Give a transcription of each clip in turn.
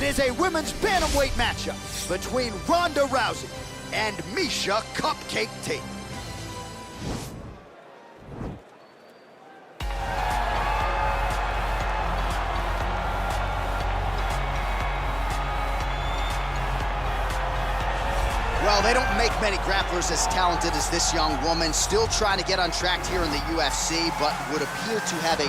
is a women's bantamweight matchup between Ronda Rousey and MIESHA Cupcake Tate. Well, they don't make many grapplers as talented as this young woman, still trying to get on track here in the UFC, but would appear to have a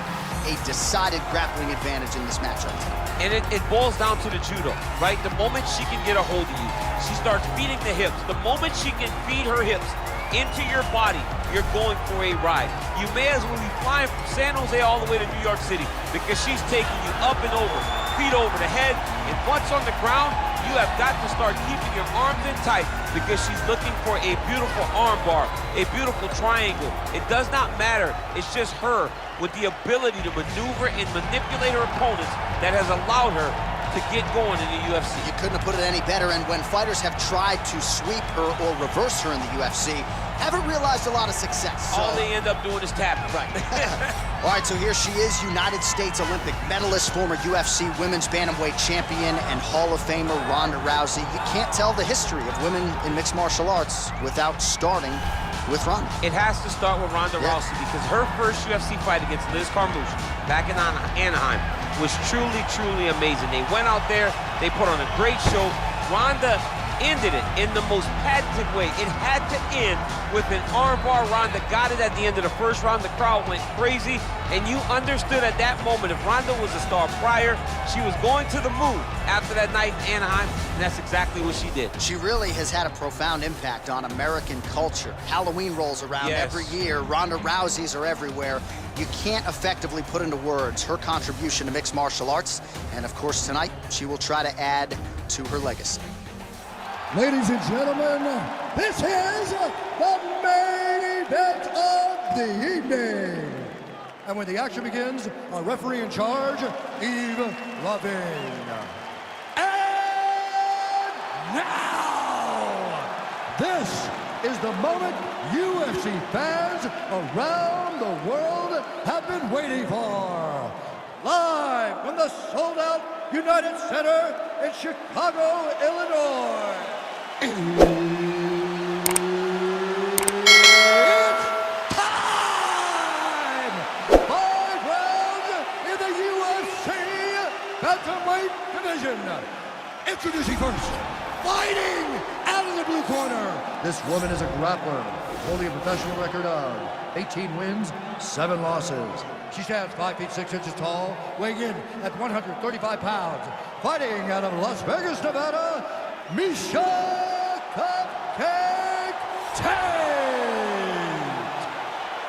decided grappling advantage in this matchup. And it boils down to the judo, right? The moment she can get a hold of you, she starts feeding the hips. The moment she can feed her hips into your body, you're going for a ride. You may as well be flying from San Jose all the way to New York City because she's taking you up and over, feet over the head, and once on the ground, you have got to start keeping your arms in tight because she's looking for a beautiful arm bar, a beautiful triangle. It does not matter. It's just her with the ability to maneuver and manipulate her opponents that has allowed her to get going in the UFC. You couldn't have put it any better, and when fighters have tried to sweep her or reverse her in the UFC, haven't realized a lot of success. All they end up doing is tapping. Right. All right, so here she is, United States Olympic medalist, former UFC women's bantamweight champion, and Hall of Famer Ronda Rousey. You can't tell the history of women in mixed martial arts without starting with Ronda. It has to start with Ronda Rousey because her first UFC fight against Liz Carmouche back in Anaheim was truly, truly amazing. They went out there, they put on a great show. Ronda ended it in the most patented way. It had to end with an armbar. Ronda got it at the end of the first round. The crowd went crazy, and you understood at that moment if Ronda was a star prior, she was going to the moon after that night in Anaheim, and that's exactly what she did. She really has had a profound impact on American culture. Halloween rolls around every year. Ronda Rousey's are everywhere. You can't effectively put into words her contribution to mixed martial arts, and of course tonight she will try to add to her legacy. Ladies and gentlemen, this is the main event of the evening. And when the action begins, our referee in charge, Yves Lavigne. And now, this is the moment UFC fans around the world have been waiting for. Live from the sold-out United Center in Chicago, Illinois. It's time! 5 rounds in the UFC bantamweight division. Introducing first, fighting out of the blue corner. This woman is a grappler, holding a professional record of 18 wins, 7 losses. She stands 5 feet 6 inches tall, weighing in at 135 pounds. Fighting out of Las Vegas, Nevada, MIESHA Cupcake Tate!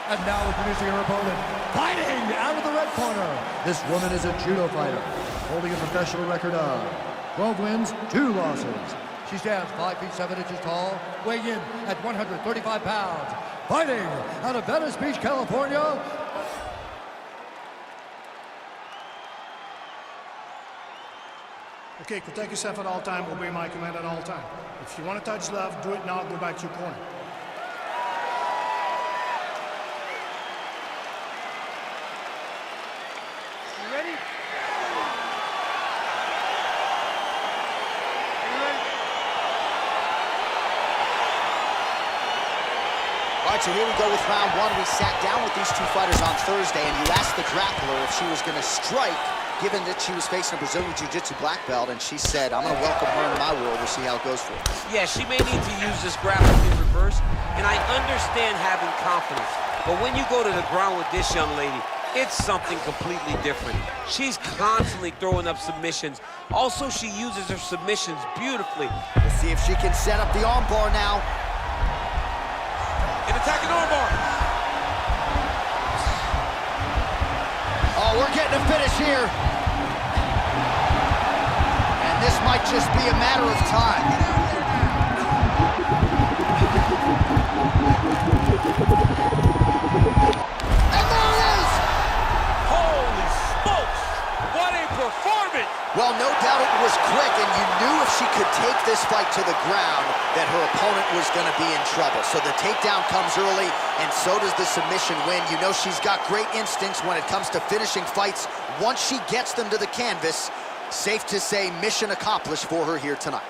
And now introducing her opponent, fighting out of the red corner. This woman is a judo fighter, holding a professional record of 12 wins, 2 losses. She stands 5 feet 7 inches tall, weighing in at 135 pounds. Fighting out of Venice Beach, California, Okay, protect yourself at all time, obey my command at all time. If you want to touch love, do it now, go back to your corner. You ready? All right, so here we go with round 1. We sat down with these two fighters on Thursday, and you asked the grappler if she was going to strike, given that she was facing a Brazilian Jiu-Jitsu black belt, and she said, I'm going to welcome her into my world. We'll see how it goes for her. Yeah, she may need to use this grappling in reverse, and I understand having confidence. But when you go to the ground with this young lady, it's something completely different. She's constantly throwing up submissions. Also, she uses her submissions beautifully. Let's see if she can set up the armbar now. An attacking armbar. Oh, we're getting a finish here. And this might just be a matter of time. And there it is! Holy smokes! What a performance! Well, no doubt it was quick, and you knew if she could take this fight to the ground that her opponent was going to be in trouble. So the takedown comes early, and so does the submission win. You know she's got great instincts when it comes to finishing fights once she gets them to the canvas. Safe to say mission accomplished for her here tonight.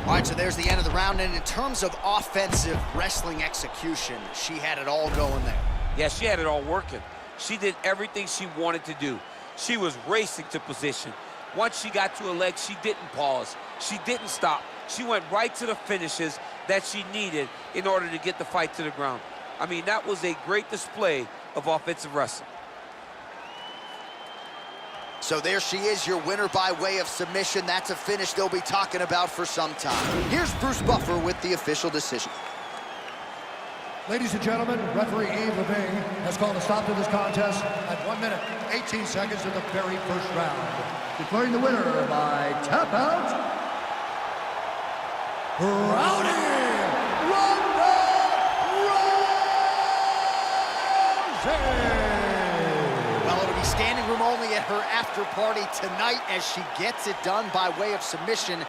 All right, so there's the end of the round, and in terms of offensive wrestling execution, she had it all going there. Yeah, she had it all working. She did everything she wanted to do. She was racing to position. Once she got to her legs, she didn't pause. She didn't stop. She went right to the finishes that she needed in order to get the fight to the ground. I mean, that was a great display of offensive wrestling. So there she is, your winner by way of submission. That's a finish they'll be talking about for some time. Here's Bruce Buffer with the official decision. Ladies and gentlemen, referee Eve Levine has called a stop to this contest at 1 minute, 18 seconds of the very first round. Declaring the winner by tap out, Ronda Rousey! Well, it'll be standing room only at her after party tonight as she gets it done by way of submission.